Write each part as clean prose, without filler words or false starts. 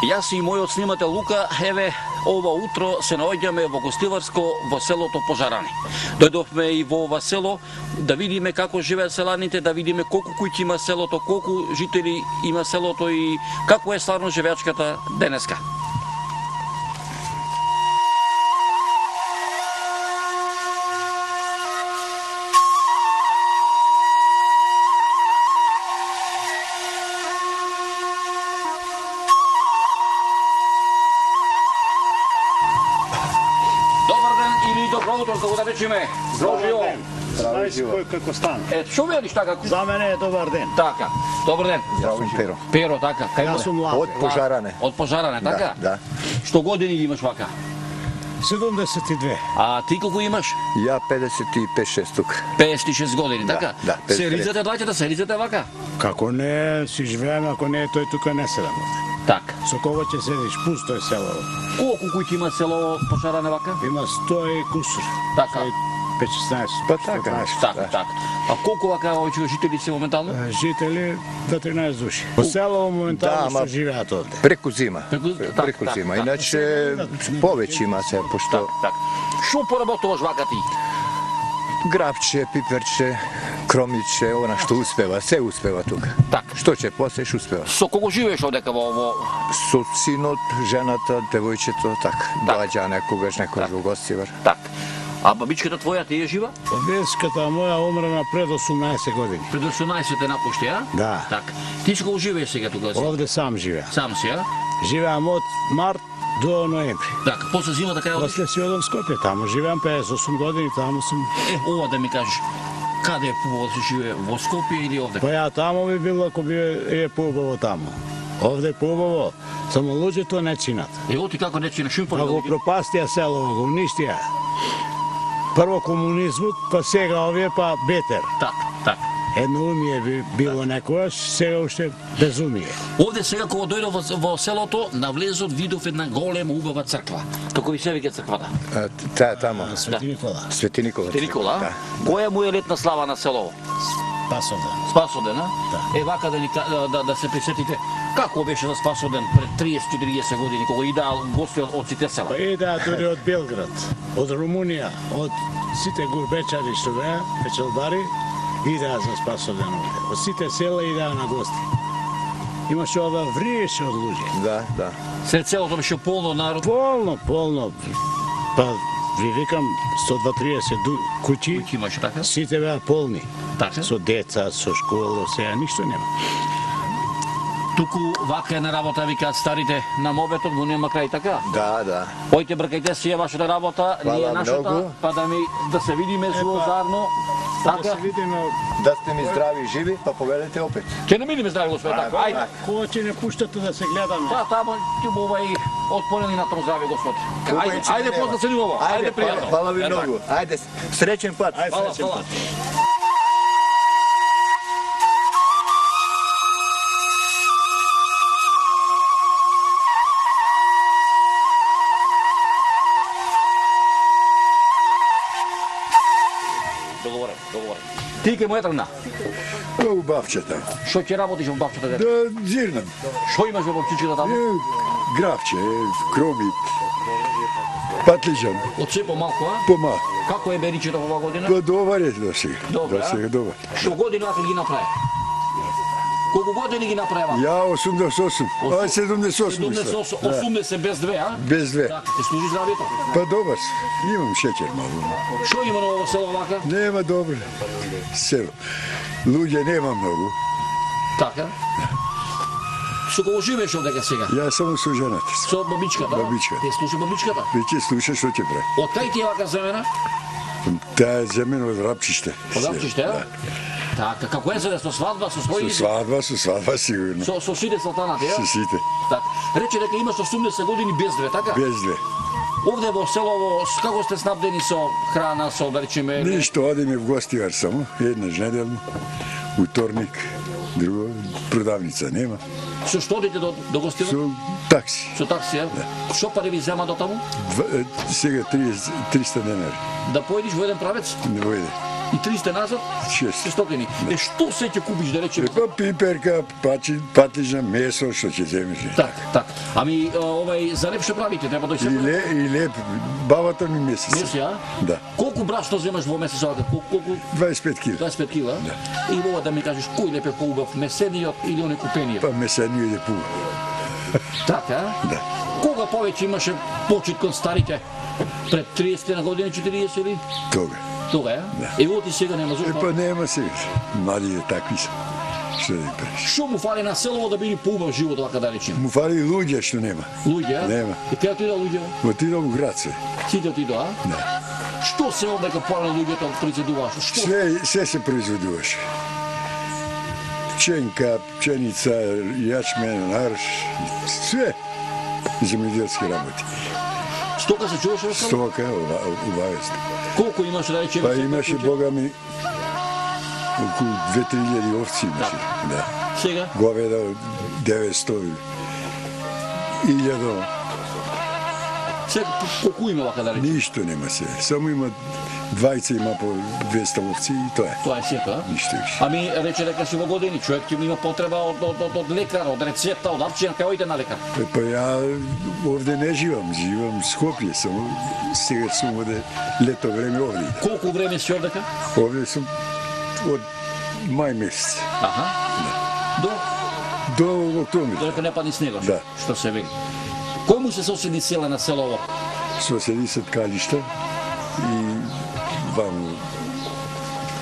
Јас и мојот снимател Лука, еве, ова утро се наоѓаме во Гостиварско, во селото Пожарани. Дојдовме и во ова село да видиме како живеат селаните, да видиме колку куќи има селото, колку жители има селото и како е стварно живеачката денеска. Како да речеме, здраво живо. Знаеш кој како стан? Што велиш така? За мене е добар ден. Така. Добар ден. Јас сум Перо. Перо, така. Кај Јас сум Лафе. Од Пожаране. Од Пожаране, така? Да. Што години ги имаш вака? 72. А ти колку имаш? Ја 55-6 тук. 56 години, Да, така? да, Се ризате дајте се ризате вака? Како не си живееме, ако не е тој тука не седам. Така. Со кого ќе седиш, пусто е село. Колку куќи има село Пожаране вака? Има 100 и кусур. Така. 5-16. Па така нешто. Така, така. А колку вака овој жители се моментално? Жители до 13 души. По село моментално ама се живеат овде. Преку зима. Так, так, зима. так. Иначе повеќе има се, пошто Так. Што поработуваш вака ти? грабче, пиперче, кромиче, она што успева, се успева тука. Така. Што ќе посеш успева. Со кого живееш овдека во Со синот, жената, девојчето, така. Доаѓа некогаш некој во Гостивар. так? А бабичката твоја ти е жива? Бабичката моја умре на пред 18 години. Пред 18 те напушти, а? Да. Так. Ти што го живееш сега тука? Овде сам живеа. Сам си, а? Живеам од март до ноември. Так, после зимата кај одиш? После си одам Скопје, таму живеам 58 години, таму сум. Ова да ми кажеш, каде е побаво да се живее, во Скопје или овде? Па ја таму би било ако би е поубаво таму. Овде е поубаво, само луѓето не чинат. Ево ти како не чинеш, Па го пропастија село, го уништија. Прво комунизмот, па сега овие, па бетер. Так, так. Едноумие би било некојаш, сега уште безумие. Овде сега кога дојдов во селото, на влезот видов една голема убава црква. Како ви се вика црквата? Таа таму. Свети Никола, Свети Никола. Те Никола, Да. која му е летна слава на село? Спасовдан. Спасоден, а? Да. Е, вака да се присетите, како беше за Спасоден пред 30-40 години, кога идеа гости од сите села? Па идеа дури од Белград, од Румунија, од сите гурбечари што беа, печелбари, идеа за Спасовдан овде. Од сите села идеа на гости. Имаше ова вриеше од луѓе. Да. Сред селото беше полно народ. Полно. Па ви викам 120-30 куќи, Кој имаше така? сите беа полни. Така? Со деца, со школа, сега ништо нема. Туку вака е на работа, викаат старите, на мобетот го нема крај, така? Да. Појте бркајте си е вашата работа, Фала ние нашата, многу. па да се видиме зло заедно. Да Така? се видиме, Да сте ми здрави и живи, па поведете опет. Ќе не видиме здрави Господи, така, ајде. кога ќе не пуштате да се гледаме? Да, тамо ти бува и отпорени на том здрави Господ. Убави, че Ајде, нема. после се нивова. Ајде, пријатно. Фала ви многу. Ајде, среќен пат. Фала. Договорен. Ти ке му е тргна? У бавчета. Што ќе работиш во бабчата дете? Да зирнам. Што имаш во бабчичката таму? Гравче, кромит, патлиџан, Од се помалку, а? пома. Како е беричето ова година? Па добар е до сега. Добро, До а? сега добар. Што година вака ги направи? Колку години ги направи? Ја 88, а 78 мисля. 80 без 2, а? Без две. Така, те служи здравието. Па добар си. Имам шеќер малку. Што има на ово село вака? Нема добро. Село. Луѓе нема многу. Така. Со кого живееш овдека сега? Ја само со жената. Со бабичката? Бабичка. Те слуши бабичката? Веќе слуша што ќе прави. Од кај ти е вака земена? Таа е земен од Рапчиште. Од Рапчиште, а? Така, како е за со свадба, со своји... Со свадба сигурно. Со сите салтанати, Со а? сите. Така. Рече дека имаш 80 години без две, така? Без две. Овде во селово, како сте снабдени со храна, со да речеме... Ништо, одиме в Гостивар само, еднаш неделно, уторник, друго, продавница нема. Со што одите до Гостивар? Со такси. Со такси, а? Што пари ви зема до таму? Сега 300 денари. Да поедиш во еден правец? Не војде. И 300 назад? 600. Што се ќе купиш да речеме? Па пиперка, патлижа, месо, што ќе земеш. Так. Ами за леп што правите? Треба да се И леп, бабата ми месец. Месец, Да. Колку брашно земаш во месец? Колку? 25 кила. 25 кила? Да. И ова да ми кажеш кој леп е поубав, месениот или оне купениот? Па месениот е поубав. Така? Да. Кога повеќе имаше почит кон старите? Пред 30 на години, 40 или? Тога е? Да. Ево ти сега нема зошто? Па нема сега. Младите такви се. Што да преш? Што му фали на селово да биде поубав живот, вака да речем? Му фали луѓе што нема. Луѓе? Нема. И кај отида луѓе? Отида у град се. Сите отидоа? Да. Што се овдека порано луѓето произведуваш? Што? Се се произведуваше. Пченка, пченица, јачмен, арш, све земјоделски работи. Стока се чуваше во село? Стока, убавест. Колку имаше да речеме? Па имаше, Бога ми, околу 2-3 овци имаше. Да. Сега? Говеда 900, 1000. Сега колку има вака да речеме? Ништо нема се. Само има двајца има по 200 овци и тоа е. Тоа е сето, а? Ништо више. Ами рече дека си во години, човек ќе има потреба од лекар, од рецепта, од апчина, кај ојде на лекар. Па ја овде не живам в Скопје, само сега сум овде лето време овде. Колку време си овдека? Овде сум од мај месец. Аха. До октомври. Додека не падне снегот, Да. што се вели. Кој му се соседи села на селово? Соседи се ткалишта и ваму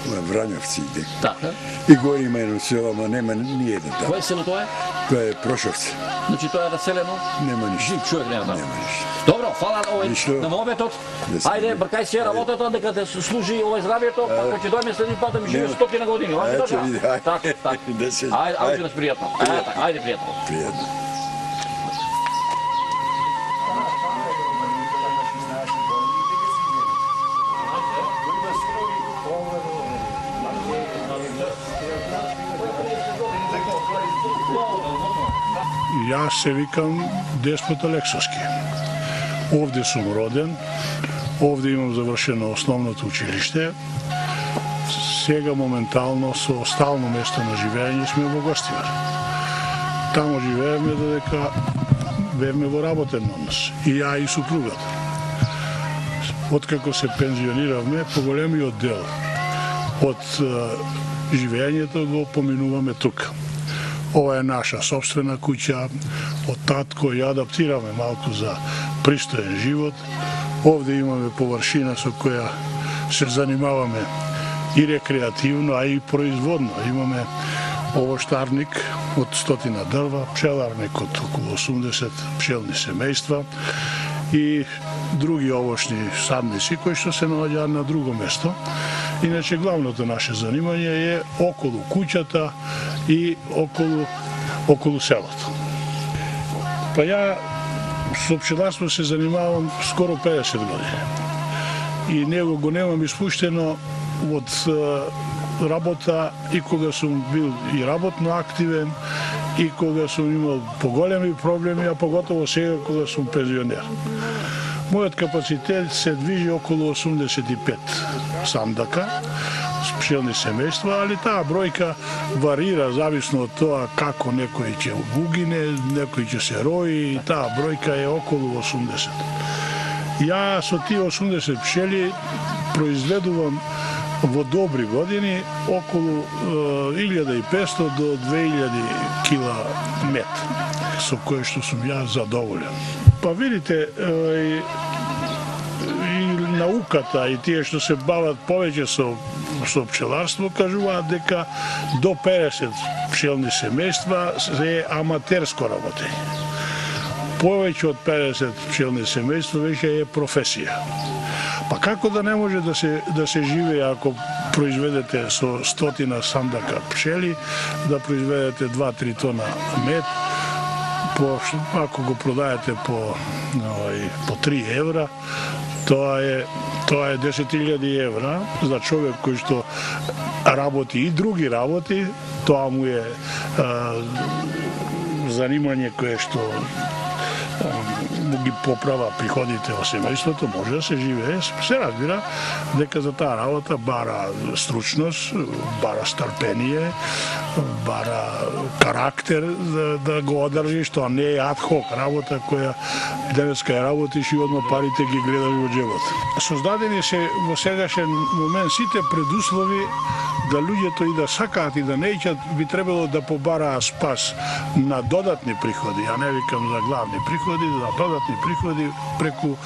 на Врањовци иде. Така. И горе има едно село, ама нема ни еден таму. Кој село тоа е? Тоа е Прошовци. Значи тоа е населено? Нема ништо. Жив човек нема таму. Нема ништо. Добро, фала Ништо. на моветот. Да се Ајде, види. бркај се работата, дека те служи здравието, па кога ќе дојме следни пат да ми живееш 100 години. Ајде, Ајде, види, ајде. Так. Да се- Ајде, нас пријатно. Ајде, пријатно. Пријатно. Јас се викам Деспот Алексовски. Овде сум роден, овде имам завршено основното училиште. Сега моментално со стално место на живење сме во Гостивар. Тамо живееме додека бевме во работен однос. И ја и супругата. Откако се пензиониравме, поголемиот дел од живењето го поминуваме тука. Ова е наша собствена куќа, од татко ја адаптираме малку за пристоен живот. Овде имаме површина со која се занимаваме и рекреативно, а и производно. Имаме овоштарник од 100 дрва, пчеларник од околу 80 пчелни семејства и други овошни садници кои што се наоѓаат на друго место. Иначе главното наше занимање е околу куќата и околу селото. Па ја со пчеларство се занимавам скоро 50 години. И него го немам испуштено од работа и кога сум бил и работно активен, и кога сум имал поголеми проблеми, а поготово сега кога сум пензионер. Мојот капацитет се движи околу 85 сандака с пчелни семејства, али таа бројка варира зависно од тоа како некој ќе угине, некој ќе се рои, и таа бројка е околу 80. Ја со тие 80 пчели произведувам во добри години околу 1500 до 2000 кила мед, со кој што сум ја задоволен. Па видите, и науката и тие што се бават повеќе со пчеларство кажуваат дека до 50 пчелни семејства е аматерско работење. Повеќе од 50 пчелни семејства веќе е професија. Па како да не може да се живее ако произведете со 100 сандака пчели, да произведете 2-3 тона мед, ако го продаете по 3 евра, тоа е 10.000 евра за човек кој што работи и други работи, тоа му е занимање кое што ги поправа приходите во семејството, може да се живее. Се разбира дека за таа работа бара стручност, бара старпение, бара карактер да го одржи, што не е ад хок работа која денеска ја работиш и одма парите ги гледаш во джебот. Создадени се во сегашен момент сите предуслови да луѓето и да сакаат и да неќат, би требало да побараа спас на додатни приходи, ја не викам за главни приходи, за додатни приходи преку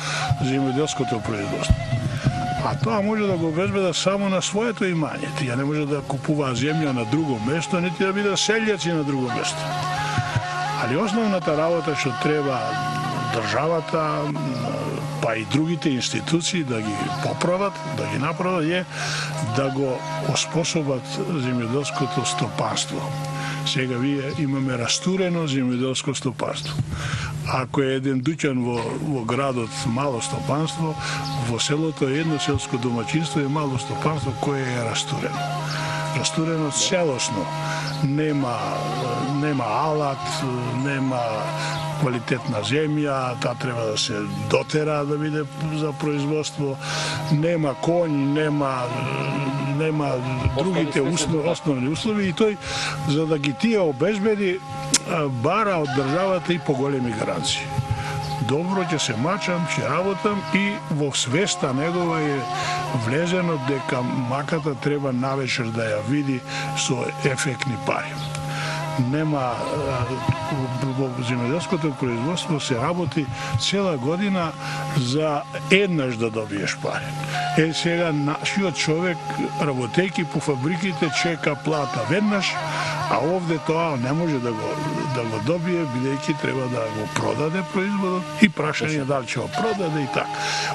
земјоделското производство. А тоа може да го обезбедат само на своето имање. Тие не може да купуваат земја на друго место, нити да бидат селјаци на друго место. Али основната работа што треба државата, па и другите институции да ги поправат, да ги направат е да го оспособат земјоделското стопанство. Сега вие имаме растурено земјоделско стопанство. Ако е еден дуќан во градот мало стопанство, во селото е едно селско домаќинство и мало стопанство кое е растурено. Растурено целосно. Нема алат, нема квалитетна земја, таа треба да се дотера да биде за производство, нема конј, нема другите основни услови и тој за да ги тие обезбеди бара од државата и поголеми гаранции. Добро ќе се мачам, ќе работам и во свеста негова е влезено дека маката треба навечер да ја види со ефектни пари. Нема во земјоделското производство се работи цела година за еднаш да добиеш пари. Сега нашиот човек работејќи по фабриките чека плата веднаш, а овде тоа не може да го добие, бидејќи треба да го продаде производот и прашање дали ќе го продаде и така.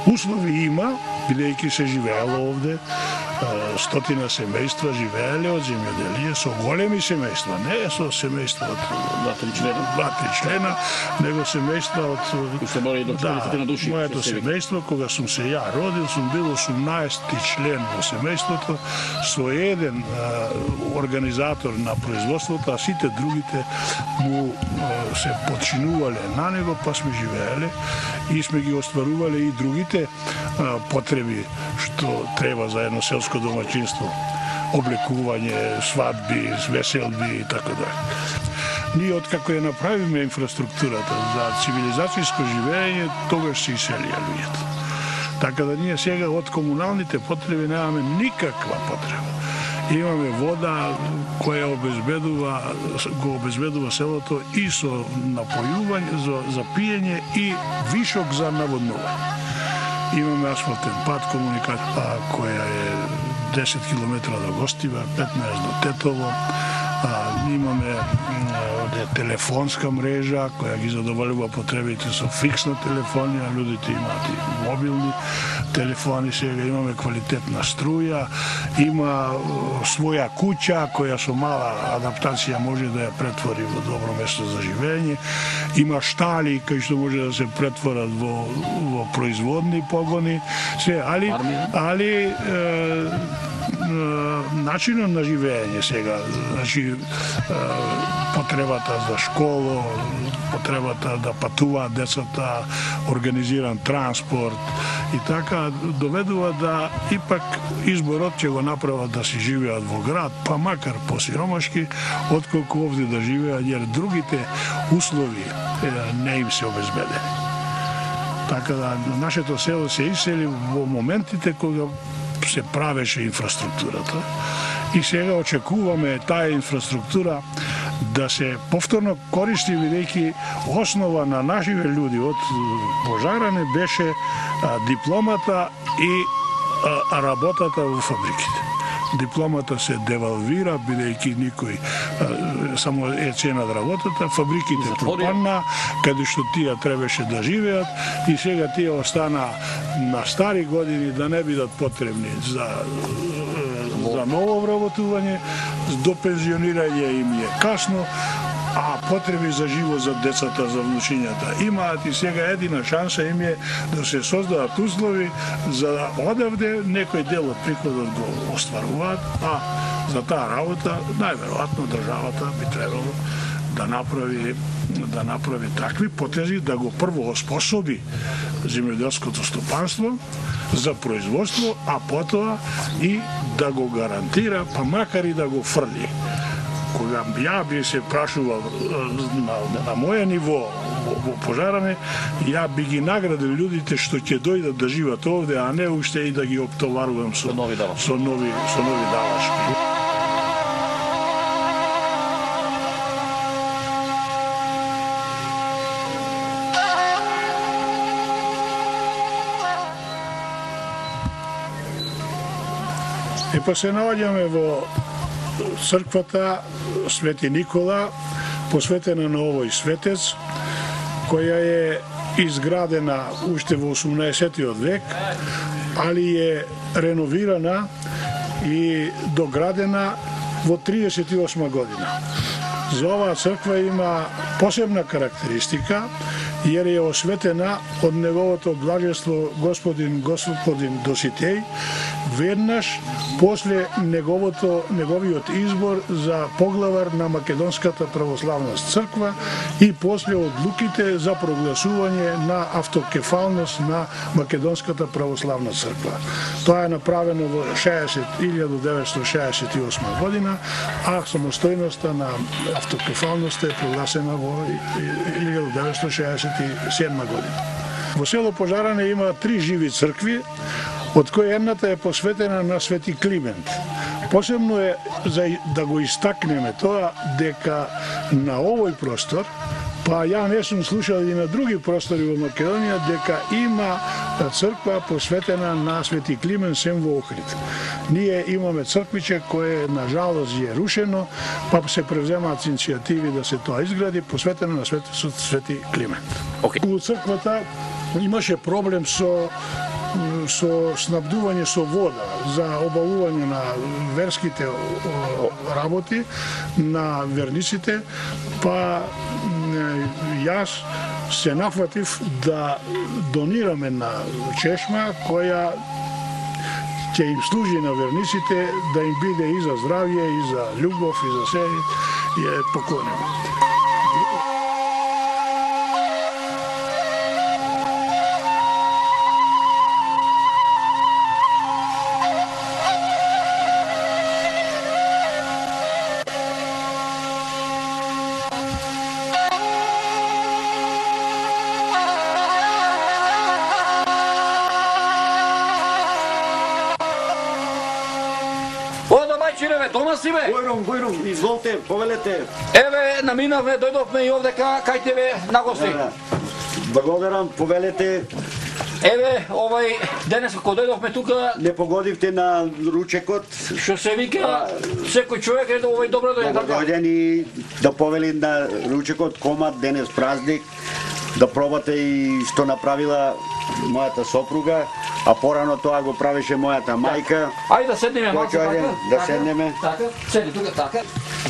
Услови има, бидејќи се живеело овде, стотина семејства живееле од земјоделие со големи семејства, не со семејства од 2-3 члена, него семејства од моето семејство, кога сум се ја родил, сум бил 18-ти член во семејството, со еден организатор на производството, а сите другите му се подчинувале на него, па сме живееле и сме ги остварувале и другите потреби што треба за едно селско домаќинство. Облекување, свадби, веселби и така дале. Ние откако ја направиме инфраструктурата за цивилизацијско живење, тогаш се иселија луѓето. Така да ние сега од комуналните потреби немаме никаква потреба. Имаме вода која го обезбедува селото и со напојување, за пиење и вишок за наводнување. Имаме асфалтен пат, комуникација која е 10 км до Гостива, 15 до Тетово. Имаме телефонска мрежа која ги задоволува потребите со фиксна телефонија, луѓето имаат и мобилни телефони, сега имаме квалитетна струја, има своја куќа која со мала адаптација може да ја претвори во добро место за живење, има штали кои што може да се претворат во производни погони, али начинот на живење сега, значи потребата за школа, потребата да патуваат децата, организиран транспорт и така доведува да ипак изборот ќе го направат да си живеат во град, па макар посиромашки, отколку овде да живеат, jer другите услови не им се обезбедени. Така да нашето село се исели во моментите кога се правеше инфраструктурата и сега очекуваме таа инфраструктура да се повторно користи, бидејќи основа на нашите луѓе од пожаране беше дипломата и работата во фабриките. Дипломата се девалвира, бидејќи никој само е цена од работата, фабриките пропадна, каде што тие требаше да живеат и сега тие остана на стари години да не бидат потребни за ново вработување, до пензионирање им е касно, а потреби за живот за децата, за внучињата имаат и сега едина шанса им е да се создадат услови за да одавде некој дел од приходот го остваруваат, а за таа работа најверојатно државата би требало да направи такви потези да го прво оспособи земјоделското стопанство за производство, а потоа и да го гарантира, па макар и да го фрли. Кога ја би се прашувал на моје ниво во Пожаране, ја би ги наградил луѓите што ќе дојдат да живеат овде, а не уште и да ги оптоварувам со нови давачки. И па се наоѓаме во црквата Свети Никола, посветена на овој светец, која е изградена уште во 18 век, али е реновирана и доградена во 38 година. За оваа црква има посебна карактеристика, jer je osvetena od неговото блаженство господин Доситеј веднаш после неговиот избор за поглавар на Македонската православна црква и после одлуките за прогласување на автокефалност на Македонската православна црква. Тоа е направено во 1968 година, а самостојноста на автокефалноста е прогласена во 1967 година. Во село Пожаране има 3 живи цркви, од кои едната е посветена на Свети Климент. Посебно е за да го истакнеме тоа дека на овој простор, па ја не сум слушал и на други простори во Македонија, дека има црква посветена на Свети Климент сем во Охрид. Ние имаме црквиче кое на жалост е рушено, па се превземаат иницијативи да се тоа изгради, посветено на Свети Климент. Околу црквата имаше проблем со снабдување со вода за обалување на верските работи на верниците, па јас се нафатив да донираме на чешма која ќе им служи на верниците, да им биде и за здравје, и за љубов, и за се, и е поклонено. Дома си бе? Војрум, изволте, повелете. Еве, наминавме, дојдовме и овдека кај тебе на гости. Благодарам, повелете. Еве, денес кога дојдовме тука, не погодивте на ручекот. Што се вика, секој човек е добро дојде така. Дојден и да повели на ручекот комат, денес празник, да пробате и што направила мојата сопруга, а порано тоа го правеше мојата мајка. Ајде да седнеме малку така. Да седнеме. Така, седи тука така.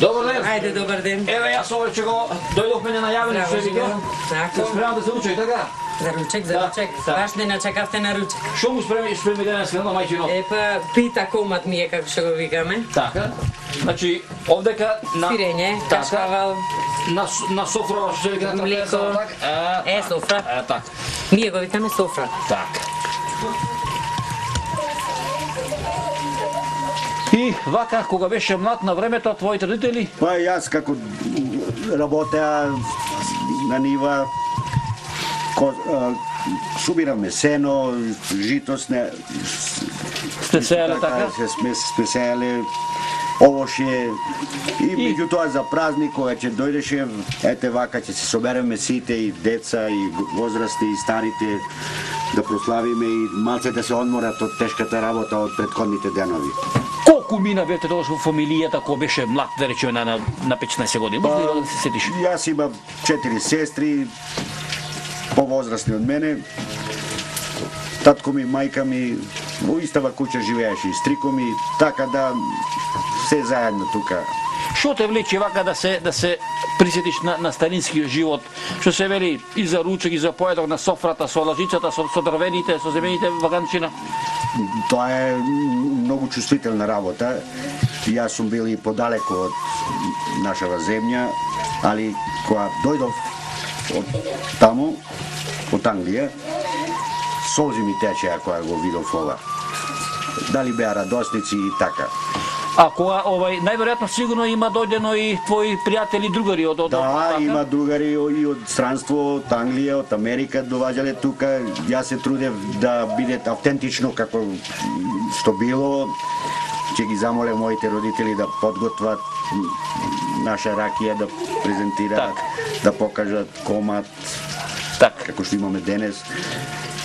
Добар ден. Ајде, добар ден. Еве јас овој го дојдовме ненајавено се вика. Така. Спремам да се ручек, така? За ручек. Баш не начекавте на ручек. Што му спреми денес на мајчино? Епа, пита комат ми е како што го викаме. Така. Значи, овдека на сирење, кашкавал, на софра, што се вика на млеко. Е, софра. Така. Ние го викаме софра. Така. И вака, кога беше млад на времето, твоите родители? Па јас како работеа на нива, субираме сено, жито сте сееле така? Сме сееле овошје и меѓу тоа за празник кога ќе дојдеше, ете вака ќе се собереме сите и деца и возрасти и старите да прославиме и малце да се одморат од тешката работа од претходните денови. Колку мина бевте тогаш во фамилијата кога беше млад, да речеме на 15 години? Може ли да се сетиш? Јас имам 4 сестри, повозрастни од мене. Татко ми, мајка ми во истава куќа живееше и стрико ми, така да се заедно тука. Што те влече вака да се присетиш на старинскиот живот? Што се вели и за ручек, и за поедок на софрата, со лажицата, со дрвените, со земените ваганчина? тоа е многу чувствителна работа. Јас сум бил и подалеку од нашава земја, али кога дојдов од таму, од Англија, солзи ми течеа кога го видов ова. Дали беа радосници и така. А кога најверојатно сигурно има дојдено и твои пријатели другари од Да, така? има другари и од странство, од Англија, од Америка доваѓале тука. Јас се трудев да биде автентично како што било. Ќе ги замолев моите родители да подготват наша ракија, да презентираат, да покажат комат, како што имаме денес.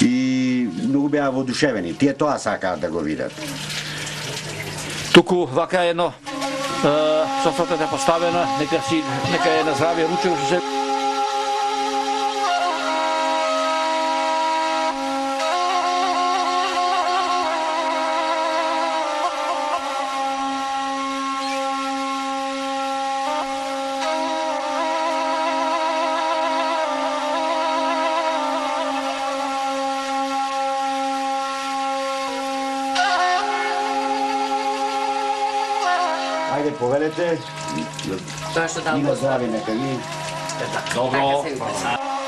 И многу беа воодушевени. Тие тоа сакаат да го видат. Туку вака едно софрата е поставена, нека е на здравие ручек што се Ајде, повелете. Тоа што И на здраве нека ви. Добро. Така се